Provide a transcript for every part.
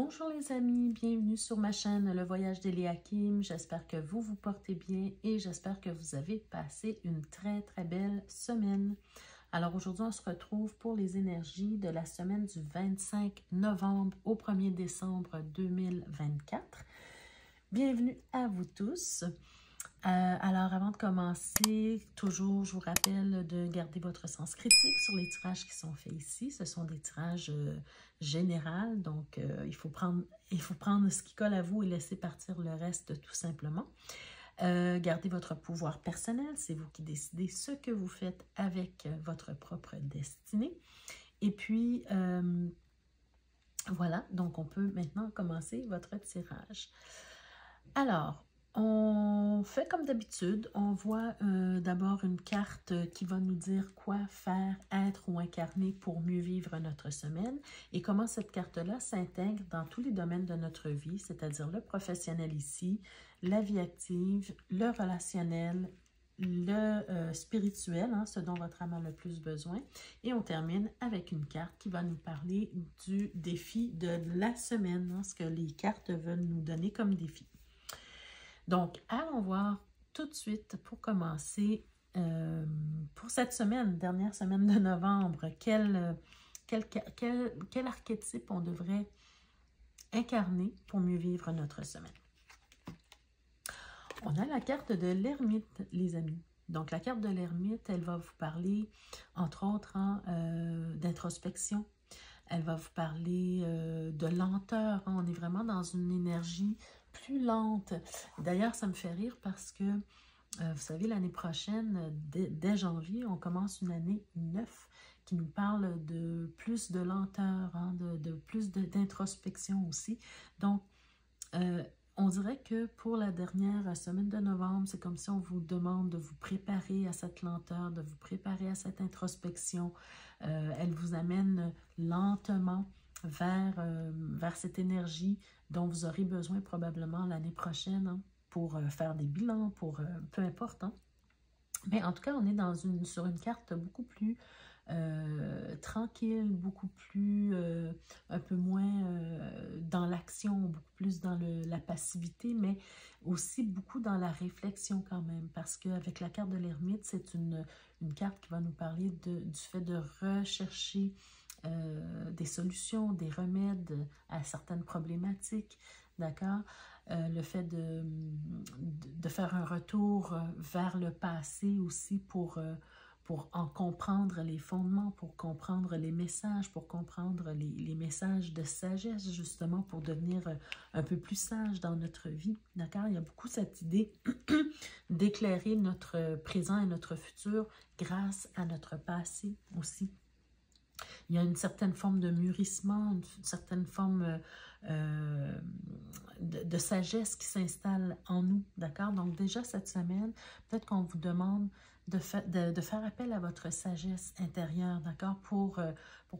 Bonjour les amis, bienvenue sur ma chaîne Le Voyage d'Eliakim. J'espère que vous vous portez bien et j'espère que vous avez passé une très belle semaine. Alors aujourd'hui, on se retrouve pour les énergies de la semaine du 25 novembre au 1er décembre 2024. Bienvenue à vous tous. Alors, avant de commencer, toujours, je vous rappelle de garder votre sens critique sur les tirages qui sont faits ici. Ce sont des tirages généraux, donc il faut prendre ce qui colle à vous et laisser partir le reste tout simplement. Gardez votre pouvoir personnel, c'est vous qui décidez ce que vous faites avec votre propre destinée. Et puis, voilà, donc on peut maintenant commencer votre tirage. Alors, on fait comme d'habitude, on voit d'abord une carte qui va nous dire quoi faire, être ou incarner pour mieux vivre notre semaine et comment cette carte-là s'intègre dans tous les domaines de notre vie, c'est-à-dire le professionnel ici, la vie active, le relationnel, le spirituel, hein, ce dont votre âme a le plus besoin. Et on termine avec une carte qui va nous parler du défi de la semaine, hein, ce que les cartes veulent nous donner comme défi. Donc, allons voir tout de suite pour commencer, pour cette semaine, dernière semaine de novembre, quel archétype on devrait incarner pour mieux vivre notre semaine. On a la carte de l'ermite, les amis. Donc, la carte de l'ermite, elle va vous parler, entre autres, hein, d'introspection. Elle va vous parler de lenteur. Hein. On est vraiment dans une énergie plus lente. D'ailleurs, ça me fait rire parce que, vous savez, l'année prochaine, dès janvier, on commence une année 9 qui nous parle de plus de lenteur, hein, de plus d'introspection aussi. Donc, on dirait que pour la dernière semaine de novembre, c'est comme si on vous demande de vous préparer à cette lenteur, de vous préparer à cette introspection. Elle vous amène lentement vers cette énergie dont vous aurez besoin probablement l'année prochaine, hein, pour faire des bilans, pour peu importe. Hein. Mais en tout cas, on est sur une carte beaucoup plus tranquille, beaucoup plus, un peu moins dans l'action, beaucoup plus dans la passivité, mais aussi beaucoup dans la réflexion quand même, parce qu'avec la carte de l'ermite, c'est une carte qui va nous parler du fait de rechercher des solutions, des remèdes à certaines problématiques, d'accord? Le fait de faire un retour vers le passé aussi pour en comprendre les fondements, pour comprendre les messages, pour comprendre les messages de sagesse, justement, pour devenir un peu plus sage dans notre vie, d'accord? Il y a beaucoup cette idée d'éclairer notre présent et notre futur grâce à notre passé aussi. Il y a une certaine forme de mûrissement, une certaine forme de sagesse qui s'installe en nous, d'accord? Donc déjà cette semaine, peut-être qu'on vous demande de faire appel à votre sagesse intérieure, d'accord? Pour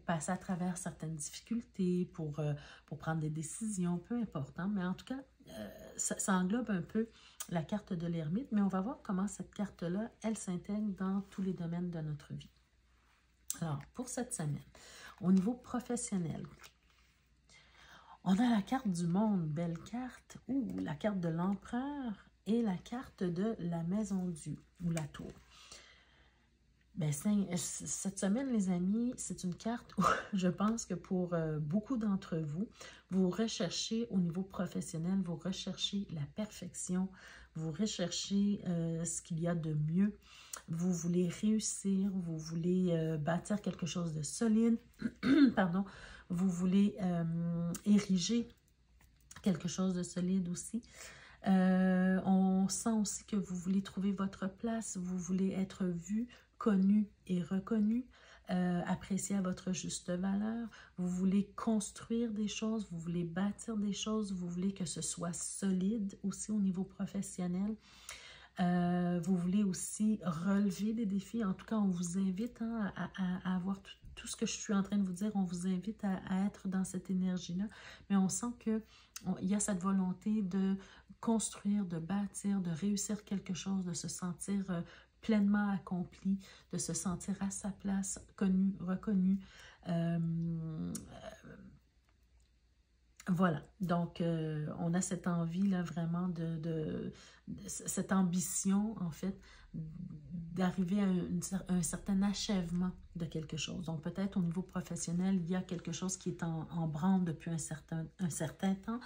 passer à travers certaines difficultés, pour prendre des décisions, peu importe, hein? Mais en tout cas, ça englobe un peu la carte de l'ermite, mais on va voir comment cette carte-là, elle s'intègre dans tous les domaines de notre vie. Alors, pour cette semaine, au niveau professionnel, on a la carte du monde, belle carte, ou la carte de l'empereur et la carte de la maison Dieu, ou la tour. Ben, cette semaine, les amis, c'est une carte où je pense que pour beaucoup d'entre vous, vous recherchez au niveau professionnel, vous recherchez la perfection, vous recherchez ce qu'il y a de mieux, vous voulez réussir, vous voulez bâtir quelque chose de solide, pardon, vous voulez ériger quelque chose de solide aussi. On sent aussi que vous voulez trouver votre place, vous voulez être vu, connu et reconnu, apprécié à votre juste valeur. Vous voulez construire des choses, vous voulez bâtir des choses, vous voulez que ce soit solide aussi au niveau professionnel. Vous voulez aussi relever des défis. En tout cas, on vous invite, hein, à avoir tout ce que je suis en train de vous dire. On vous invite à être dans cette énergie-là. Mais on sent qu'il y a cette volonté de construire, de bâtir, de réussir quelque chose, de se sentir pleinement accompli, de se sentir à sa place, connu, reconnu. Vous Voilà, donc on a cette envie là vraiment cette ambition en fait d'arriver à un certain achèvement de quelque chose. Donc peut-être au niveau professionnel, il y a quelque chose qui est en branle depuis un certain temps.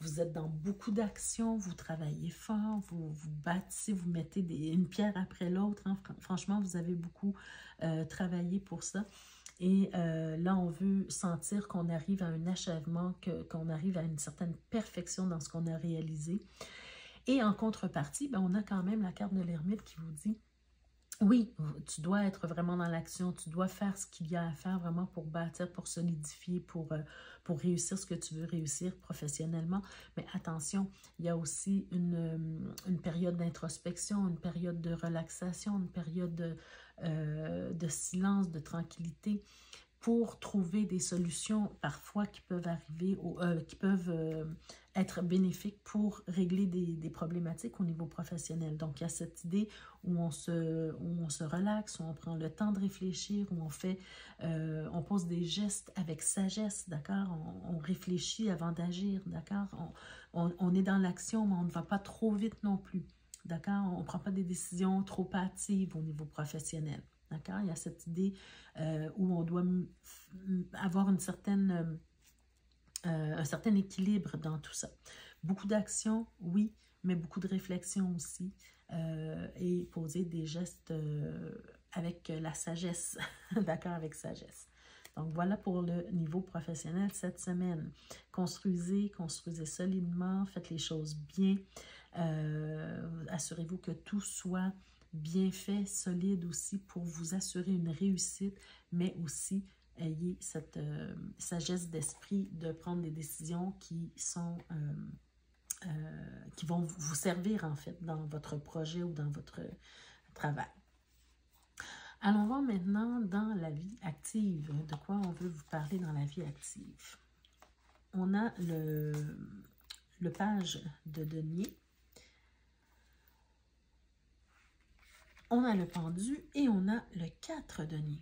Vous êtes dans beaucoup d'actions, vous travaillez fort, vous bâtissez, vous mettez une pierre après l'autre. Hein. Franchement, vous avez beaucoup travaillé pour ça. Et là, on veut sentir qu'on arrive à un achèvement, qu'on arrive à une certaine perfection dans ce qu'on a réalisé. Et en contrepartie, ben, on a quand même la carte de l'ermite qui vous dit, oui, tu dois être vraiment dans l'action, tu dois faire ce qu'il y a à faire vraiment pour bâtir, pour solidifier, pour réussir ce que tu veux réussir professionnellement. Mais attention, il y a aussi une période d'introspection, une période de relaxation, une période de silence, de tranquillité pour trouver des solutions parfois qui peuvent arriver, qui peuvent être bénéfiques pour régler des problématiques au niveau professionnel. Donc, il y a cette idée où on se relaxe, où on prend le temps de réfléchir, où on pose des gestes avec sagesse, d'accord? On réfléchit avant d'agir, d'accord? On est dans l'action, mais on ne va pas trop vite non plus, d'accord? On ne prend pas des décisions trop hâtives au niveau professionnel. D'accord? Il y a cette idée où on doit avoir un certain équilibre dans tout ça. Beaucoup d'action, oui, mais beaucoup de réflexion aussi. Et poser des gestes avec la sagesse. D'accord? Avec sagesse. Donc, voilà pour le niveau professionnel cette semaine. Construisez solidement, faites les choses bien. Assurez-vous que tout soit bien fait, solide aussi pour vous assurer une réussite, mais aussi ayez cette sagesse d'esprit de prendre des décisions qui vont vous servir en fait dans votre projet ou dans votre travail. Allons voir maintenant dans la vie active. De quoi on veut vous parler dans la vie active? On a le page de denier. On a le pendu et on a le 4 denier.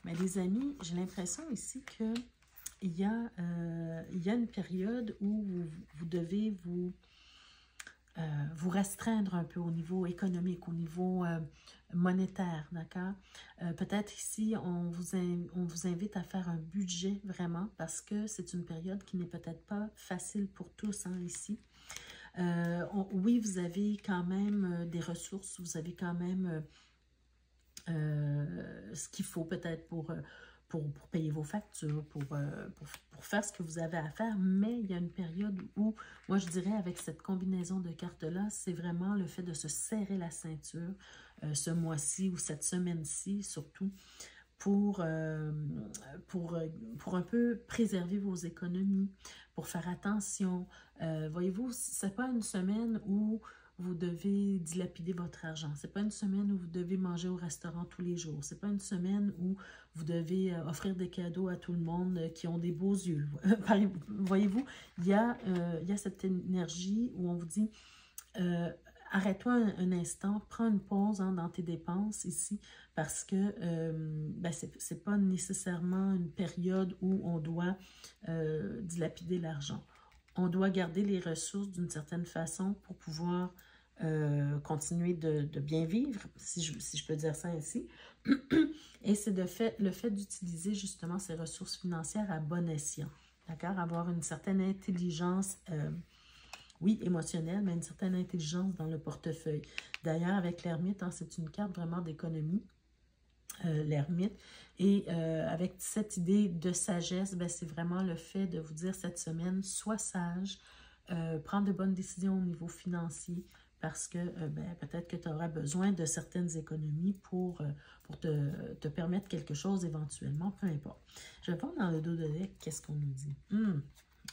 Mais les amis, j'ai l'impression ici qu'il y a une période où vous devez vous restreindre un peu au niveau économique, au niveau monétaire, d'accord? Peut-être ici, on vous invite à faire un budget vraiment parce que c'est une période qui n'est peut-être pas facile pour tous hein, ici. Oui, vous avez quand même des ressources, vous avez quand même ce qu'il faut peut-être pour payer vos factures, pour faire ce que vous avez à faire, mais il y a une période où, moi je dirais avec cette combinaison de cartes-là, c'est vraiment le fait de se serrer la ceinture ce mois-ci ou cette semaine-ci surtout, pour un peu préserver vos économies, pour faire attention. Voyez-vous, ce n'est pas une semaine où vous devez dilapider votre argent. Ce n'est pas une semaine où vous devez manger au restaurant tous les jours. Ce n'est pas une semaine où vous devez offrir des cadeaux à tout le monde qui ont des beaux yeux. Voyez-vous, il y a cette énergie où on vous dit... arrête-toi un instant, prends une pause hein, dans tes dépenses ici parce que c'est pas nécessairement une période où on doit dilapider l'argent. On doit garder les ressources d'une certaine façon pour pouvoir continuer de bien vivre, si je peux dire ça ainsi. Et c'est le fait d'utiliser justement ces ressources financières à bon escient. D'accord? Avoir une certaine intelligence oui, émotionnelle, mais une certaine intelligence dans le portefeuille. D'ailleurs, avec l'ermite, hein, c'est une carte vraiment d'économie, l'ermite. Et avec cette idée de sagesse, c'est vraiment le fait de vous dire cette semaine, sois sage, prends de bonnes décisions au niveau financier, parce que peut-être que tu auras besoin de certaines économies pour te permettre quelque chose éventuellement, peu importe. Je vais voir dans le dos de deck, qu'est-ce qu'on nous dit?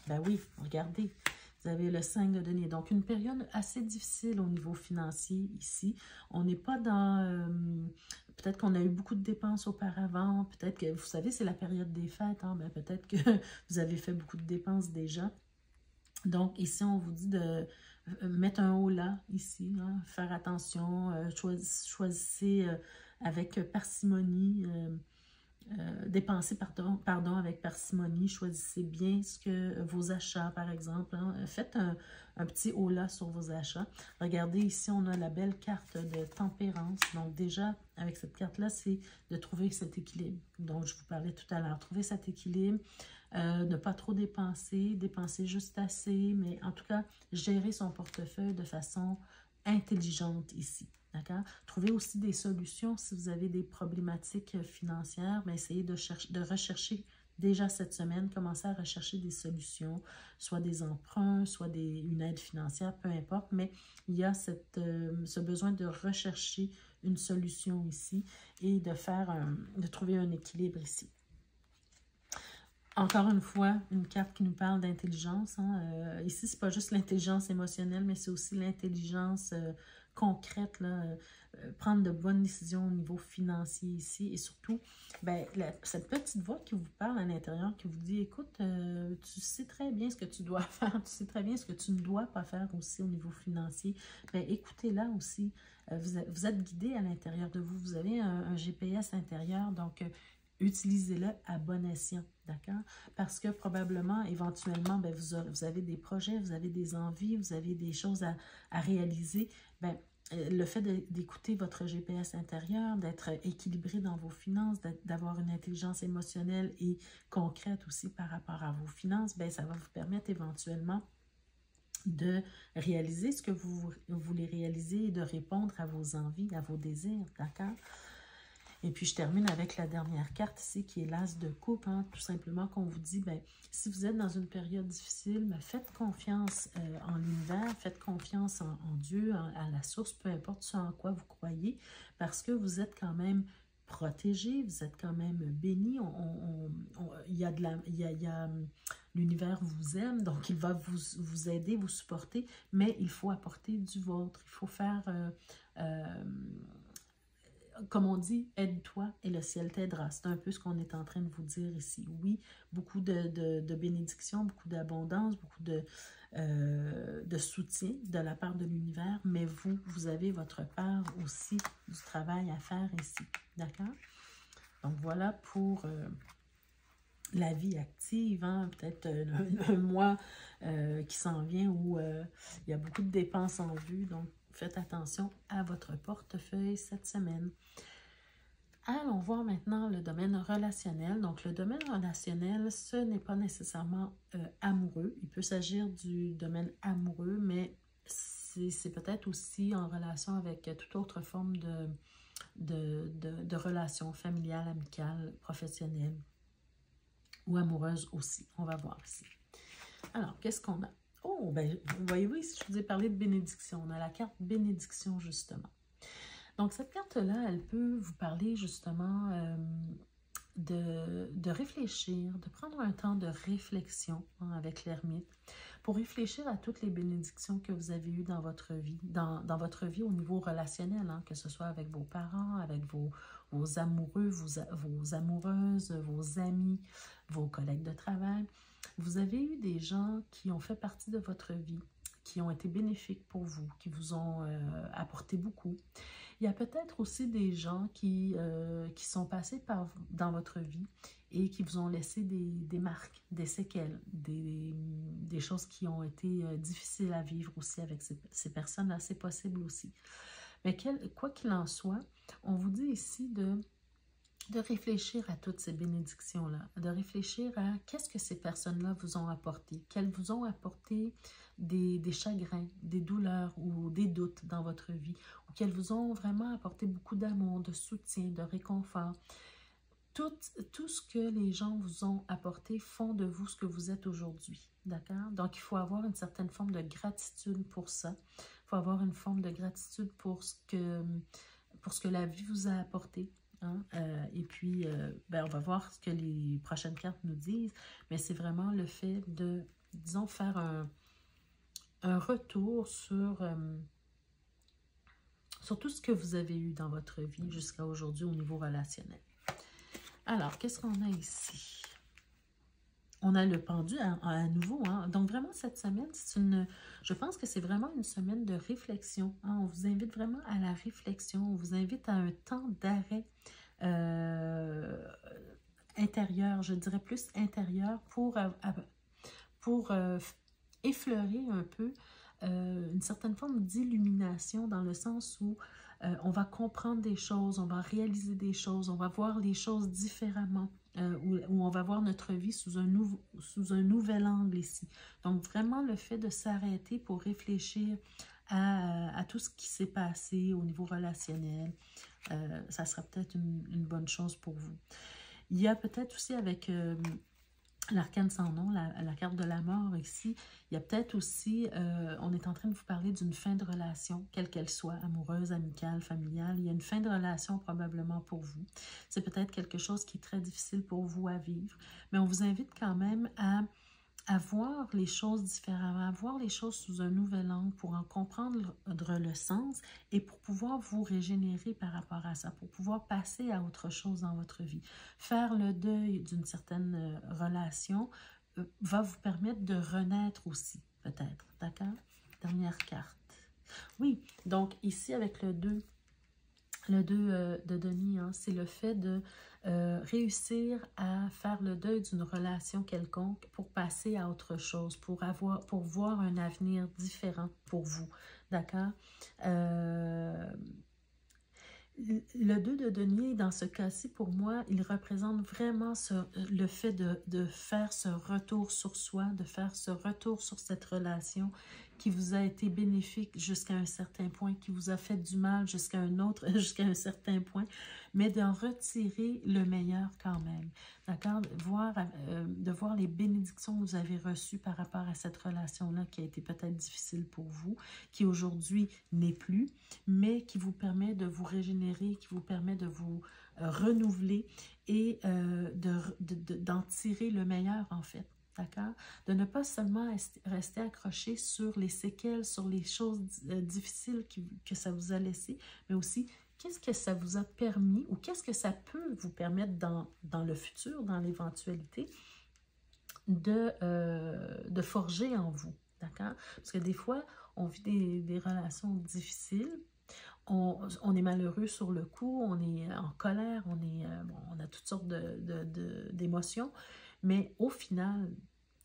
Ben oui, regardez. Vous avez le 5 de denier. Donc, une période assez difficile au niveau financier ici. On n'est pas dans... peut-être qu'on a eu beaucoup de dépenses auparavant. Peut-être que, vous savez, c'est la période des fêtes. Hein, mais peut-être que vous avez fait beaucoup de dépenses déjà. Donc, ici, on vous dit de mettre un haut là, ici. Hein, faire attention. Choisissez avec parcimonie. dépensez pardon, avec parcimonie. Choisissez bien vos achats, par exemple. Hein. Faites un petit holà sur vos achats. Regardez, ici, on a la belle carte de tempérance. Donc, déjà, avec cette carte-là, c'est de trouver cet équilibre dont je vous parlais tout à l'heure. Trouver cet équilibre, ne pas trop dépenser, dépenser juste assez, mais en tout cas, gérer son portefeuille de façon intelligente ici. D'accord? Trouvez aussi des solutions si vous avez des problématiques financières, mais essayez de rechercher déjà cette semaine, commencez à rechercher des solutions, soit des emprunts, soit une aide financière, peu importe, mais il y a ce besoin de rechercher une solution ici et de trouver un équilibre ici. Encore une fois, une carte qui nous parle d'intelligence. Hein. Ici, ce n'est pas juste l'intelligence émotionnelle, mais c'est aussi l'intelligence concrète, là, prendre de bonnes décisions au niveau financier ici. Et surtout, ben, cette petite voix qui vous parle à l'intérieur, qui vous dit, écoute, tu sais très bien ce que tu dois faire, tu sais très bien ce que tu ne dois pas faire aussi au niveau financier. Ben, écoutez-la aussi. Vous êtes guidé à l'intérieur de vous. Vous avez un GPS intérieur, donc utilisez-le à bon escient, d'accord? Parce que probablement, éventuellement, ben, vous avez des projets, vous avez des envies, vous avez des choses à réaliser. Ben, le fait d'écouter votre GPS intérieur, d'être équilibré dans vos finances, d'avoir une intelligence émotionnelle et concrète aussi par rapport à vos finances, ben, ça va vous permettre éventuellement de réaliser ce que vous voulez réaliser et de répondre à vos envies, à vos désirs, d'accord? Et puis, je termine avec la dernière carte ici, qui est l'As de coupe. Hein, tout simplement qu'on vous dit, ben, si vous êtes dans une période difficile, ben, faites confiance en l'univers, faites confiance en Dieu, à la source, peu importe ce en quoi vous croyez, parce que vous êtes quand même protégé, vous êtes quand même béni. L'univers vous aime, donc il va vous aider, vous supporter, mais il faut apporter du vôtre. Il faut faire... comme on dit, aide-toi et le ciel t'aidera. C'est un peu ce qu'on est en train de vous dire ici. Oui, beaucoup de bénédictions, beaucoup d'abondance, beaucoup de soutien de la part de l'univers, mais vous avez votre part aussi du travail à faire ici. D'accord? Donc, voilà pour la vie active, hein? Peut-être un mois qui s'en vient où il y a beaucoup de dépenses en vue. Donc, faites attention à votre portefeuille cette semaine. Allons voir maintenant le domaine relationnel. Donc, le domaine relationnel, ce n'est pas nécessairement amoureux. Il peut s'agir du domaine amoureux, mais c'est peut-être aussi en relation avec toute autre forme de relation familiale, amicale, professionnelle ou amoureuse aussi. On va voir ici. Alors, qu'est-ce qu'on a? Oh, ben, vous voyez, oui, si je vous ai parlé de bénédiction, on a la carte bénédiction, justement. Donc, cette carte-là, elle peut vous parler, justement, de réfléchir, de prendre un temps de réflexion hein, avec l'ermite pour réfléchir à toutes les bénédictions que vous avez eues dans votre vie, dans votre vie au niveau relationnel, hein, que ce soit avec vos parents, avec vos amoureux, vos amoureuses, vos amis, vos collègues de travail. Vous avez eu des gens qui ont fait partie de votre vie, qui ont été bénéfiques pour vous, qui vous ont apporté beaucoup. Il y a peut-être aussi des gens qui sont passés dans votre vie et qui vous ont laissé des marques, des séquelles, des choses qui ont été difficiles à vivre aussi avec ces personnes-là. C'est possible aussi. Mais quoi qu'il en soit, on vous dit ici de réfléchir à toutes ces bénédictions-là, de réfléchir à qu'est-ce que ces personnes-là vous ont apporté, qu'elles vous ont apporté des chagrins, des douleurs ou des doutes dans votre vie, ou qu'elles vous ont vraiment apporté beaucoup d'amour, de soutien, de réconfort. Tout ce que les gens vous ont apporté font de vous ce que vous êtes aujourd'hui, d'accord? Donc, il faut avoir une certaine forme de gratitude pour ça. Il faut avoir une forme de gratitude pour ce que la vie vous a apporté. Hein? Et puis, ben, on va voir ce que les prochaines cartes nous disent, mais c'est vraiment le fait de, disons, faire un retour sur tout ce que vous avez eu dans votre vie jusqu'à aujourd'hui au niveau relationnel. Alors, qu'est-ce qu'on a ici? On a le pendu à nouveau. Hein? Donc, vraiment, cette semaine, je pense que c'est vraiment une semaine de réflexion. Hein? On vous invite vraiment à la réflexion. On vous invite à un temps d'arrêt intérieure, je dirais plus intérieure, pour effleurer un peu une certaine forme d'illumination dans le sens où on va comprendre des choses, on va réaliser des choses, on va voir les choses différemment, où on va voir notre vie sous un nouvel angle ici. Donc vraiment le fait de s'arrêter pour réfléchir à tout ce qui s'est passé au niveau relationnel, ça sera peut-être une bonne chose pour vous. Il y a peut-être aussi avec l'arcane sans nom, la carte de la mort ici, il y a peut-être aussi, on est en train de vous parler d'une fin de relation, quelle qu'elle soit, amoureuse, amicale, familiale. Il y a une fin de relation probablement pour vous. C'est peut-être quelque chose qui est très difficile pour vous à vivre, mais on vous invite quand même à voir les choses différemment, à voir les choses sous un nouvel angle pour en comprendre le sens et pour pouvoir vous régénérer par rapport à ça, pour pouvoir passer à autre chose dans votre vie. Faire le deuil d'une certaine relation va vous permettre de renaître aussi, peut-être, d'accord? Dernière carte. Oui, donc ici avec le 2 de Denis, hein, c'est le fait de réussir à faire le deuil d'une relation quelconque pour passer à autre chose, pour voir un avenir différent pour vous, d'accord? Le 2 de denier, dans ce cas-ci, pour moi, il représente vraiment le fait de faire ce retour sur soi, de faire ce retour sur cette relation qui vous a été bénéfique jusqu'à un certain point, qui vous a fait du mal jusqu'à un certain point, mais d'en retirer le meilleur quand même, d'accord? De voir les bénédictions que vous avez reçues par rapport à cette relation-là qui a été peut-être difficile pour vous, qui aujourd'hui n'est plus, mais qui vous permet de vous régénérer, qui vous permet de vous renouveler et d'en tirer le meilleur en fait. D'accord? De ne pas seulement rester accroché sur les séquelles, sur les choses difficiles que ça vous a laissé, mais aussi qu'est-ce que ça vous a permis ou qu'est-ce que ça peut vous permettre dans le futur, dans l'éventualité, de forger en vous. D'accord? Parce que des fois, on vit des relations difficiles, on est malheureux sur le coup, on est en colère, on a toutes sortes d'émotions, mais au final,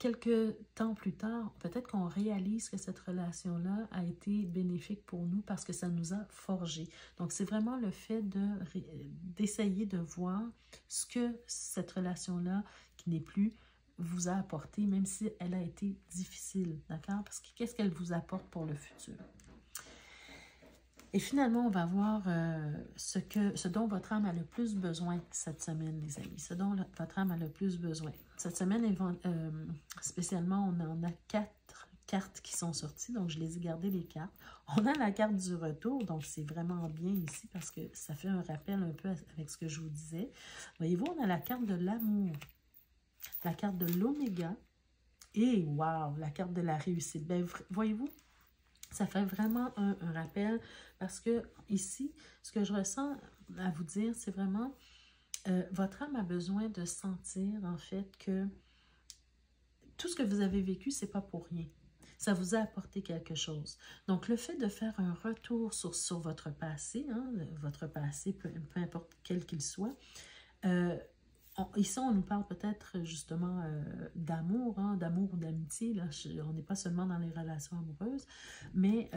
quelques temps plus tard, peut-être qu'on réalise que cette relation-là a été bénéfique pour nous parce que ça nous a forgé. Donc, c'est vraiment le fait d'essayer de voir ce que cette relation-là, qui n'est plus, vous a apporté, même si elle a été difficile, d'accord? Parce que qu'est-ce qu'elle vous apporte pour le futur? Et finalement, on va voir ce dont votre âme a le plus besoin cette semaine, les amis. Ce dont votre âme a le plus besoin. Cette semaine, spécialement, on en a 4 cartes qui sont sorties. Donc, je les ai gardées, les cartes. On a la carte du retour. Donc, c'est vraiment bien ici parce que ça fait un rappel un peu avec ce que je vous disais. Voyez-vous, on a la carte de l'amour, la carte de l'oméga et, wow, la carte de la réussite. Ben, voyez-vous, ça fait vraiment un rappel parce que ici, ce que je ressens à vous dire, c'est vraiment votre âme a besoin de sentir en fait que tout ce que vous avez vécu, c'est pas pour rien. Ça vous a apporté quelque chose. Donc, le fait de faire un retour sur votre passé, hein, votre passé, peu importe quel qu'il soit, ici, on nous parle peut-être justement d'amour, hein, d'amour ou d'amitié. On n'est pas seulement dans les relations amoureuses, mais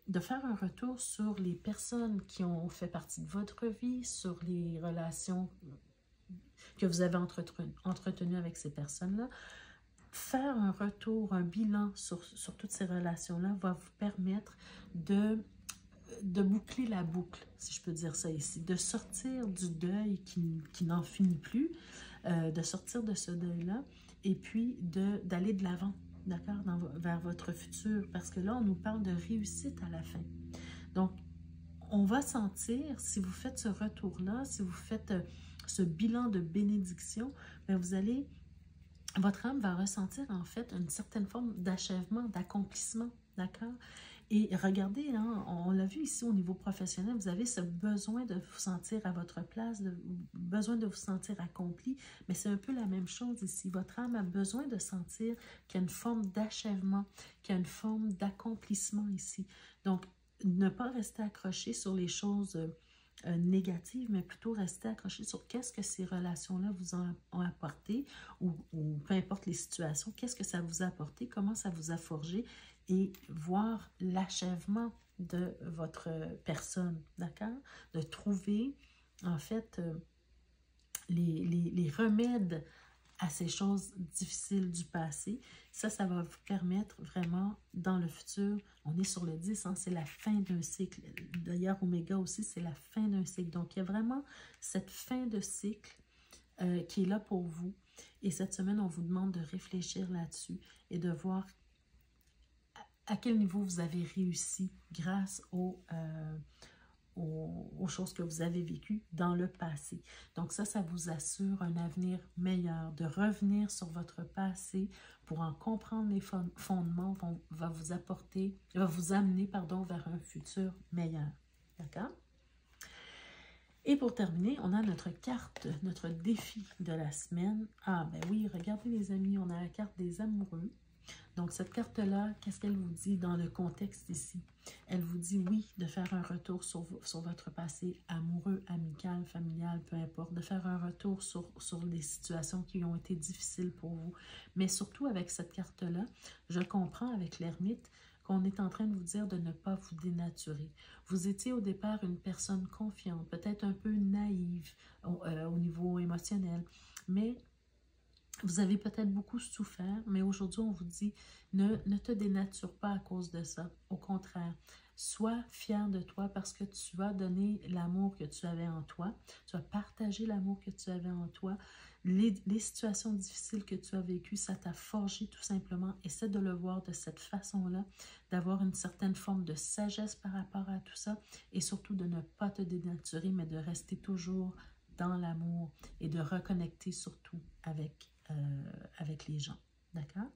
de faire un retour sur les personnes qui ont fait partie de votre vie, sur les relations que vous avez entretenues avec ces personnes-là. Faire un retour, un bilan sur toutes ces relations-là va vous permettre de boucler la boucle, si je peux dire ça ici, de sortir du deuil qui n'en finit plus, de sortir de ce deuil-là, et puis d'aller de l'avant, d'accord, vers votre futur, parce que là, on nous parle de réussite à la fin. Donc, on va sentir, si vous faites ce retour-là, si vous faites ce bilan de bénédiction, bien, votre âme va ressentir en fait une certaine forme d'achèvement, d'accomplissement, d'accord? Et regardez, hein, on l'a vu ici au niveau professionnel, vous avez ce besoin de vous sentir à votre place, besoin de vous sentir accompli, mais c'est un peu la même chose ici. Votre âme a besoin de sentir qu'il y a une forme d'achèvement, qu'il y a une forme d'accomplissement ici. Donc, ne pas rester accroché sur les choses négatives, mais plutôt rester accroché sur qu'est-ce que ces relations-là vous ont apporté, ou peu importe les situations, qu'est-ce que ça vous a apporté, comment ça vous a forgé, et voir l'achèvement de votre personne, d'accord? De trouver, en fait, les remèdes à ces choses difficiles du passé. Ça va vous permettre vraiment, dans le futur, on est sur le 10, hein, c'est la fin d'un cycle. D'ailleurs, Oméga aussi, c'est la fin d'un cycle. Donc, il y a vraiment cette fin de cycle qui est là pour vous. Et cette semaine, on vous demande de réfléchir là-dessus et de voir à quel niveau vous avez réussi grâce aux choses que vous avez vécues dans le passé. Donc ça vous assure un avenir meilleur, de revenir sur votre passé pour en comprendre les fondements, va vous amener, pardon, vers un futur meilleur. D'accord? Et pour terminer, on a notre carte, notre défi de la semaine. Ah, ben oui, regardez les amis, on a la carte des amoureux. Donc, cette carte-là, qu'est-ce qu'elle vous dit dans le contexte ici? Elle vous dit, oui, de faire un retour sur votre passé amoureux, amical, familial, peu importe, de faire un retour sur les situations qui ont été difficiles pour vous. Mais surtout, avec cette carte-là, je comprends avec l'ermite qu'on est en train de vous dire de ne pas vous dénaturer. Vous étiez au départ une personne confiante, peut-être un peu naïve au niveau émotionnel, mais vous avez peut-être beaucoup souffert, mais aujourd'hui, on vous dit, ne te dénature pas à cause de ça. Au contraire, sois fier de toi parce que tu as donné l'amour que tu avais en toi. Tu as partagé l'amour que tu avais en toi. Les situations difficiles que tu as vécues, ça t'a forgé tout simplement. Essaie de le voir de cette façon-là, d'avoir une certaine forme de sagesse par rapport à tout ça et surtout de ne pas te dénaturer, mais de rester toujours dans l'amour et de reconnecter surtout avec les gens. D'accord?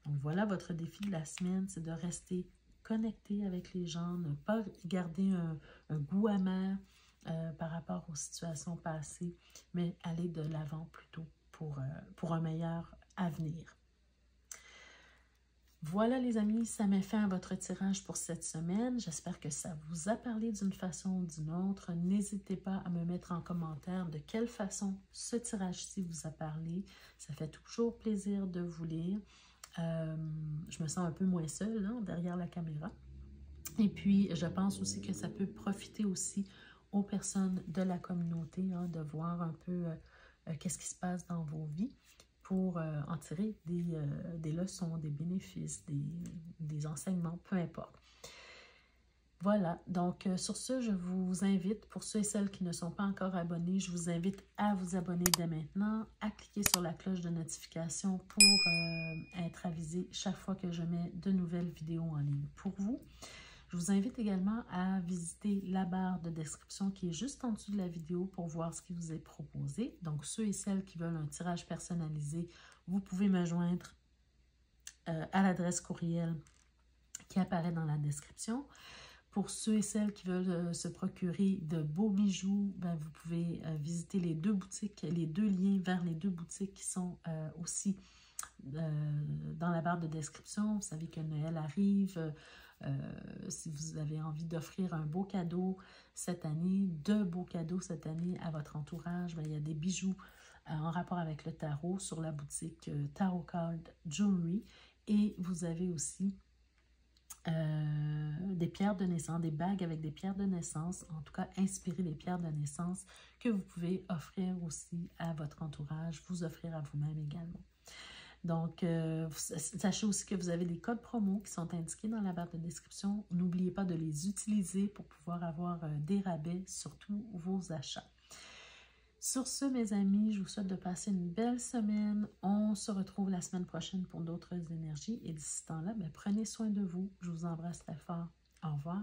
Donc voilà, votre défi de la semaine, c'est de rester connecté avec les gens, ne pas garder un goût amer par rapport aux situations passées, mais aller de l'avant plutôt pour un meilleur avenir. Voilà les amis, ça met fin à votre tirage pour cette semaine. J'espère que ça vous a parlé d'une façon ou d'une autre. N'hésitez pas à me mettre en commentaire de quelle façon ce tirage-ci vous a parlé. Ça fait toujours plaisir de vous lire. Je me sens un peu moins seule hein, derrière la caméra. Et puis, je pense aussi que ça peut profiter aussi aux personnes de la communauté hein, de voir un peu qu'est-ce qui se passe dans vos vies, pour en tirer des leçons, des bénéfices, des enseignements, peu importe. Voilà, donc sur ce, je vous invite, pour ceux et celles qui ne sont pas encore abonnés, je vous invite à vous abonner dès maintenant, à cliquer sur la cloche de notification pour être avisé chaque fois que je mets de nouvelles vidéos en ligne pour vous. Je vous invite également à visiter la barre de description qui est juste en dessous de la vidéo pour voir ce qui vous est proposé. Donc, ceux et celles qui veulent un tirage personnalisé, vous pouvez me joindre à l'adresse courriel qui apparaît dans la description. Pour ceux et celles qui veulent se procurer de beaux bijoux, ben, vous pouvez visiter les deux boutiques, les deux liens vers les deux boutiques qui sont aussi dans la barre de description. Vous savez que Noël arrive. Si vous avez envie d'offrir un beau cadeau cette année, de beaux cadeaux cette année à votre entourage, bien, il y a des bijoux en rapport avec le tarot sur la boutique Tarot Card Jewelry. Et vous avez aussi des pierres de naissance, des bagues avec des pierres de naissance, en tout cas inspirées des pierres de naissance que vous pouvez offrir aussi à votre entourage, vous offrir à vous-même également. Donc, sachez aussi que vous avez des codes promo qui sont indiqués dans la barre de description. N'oubliez pas de les utiliser pour pouvoir avoir des rabais sur tous vos achats. Sur ce, mes amis, je vous souhaite de passer une belle semaine. On se retrouve la semaine prochaine pour d'autres énergies. Et d'ici ce temps-là, prenez soin de vous. Je vous embrasse très fort. Au revoir.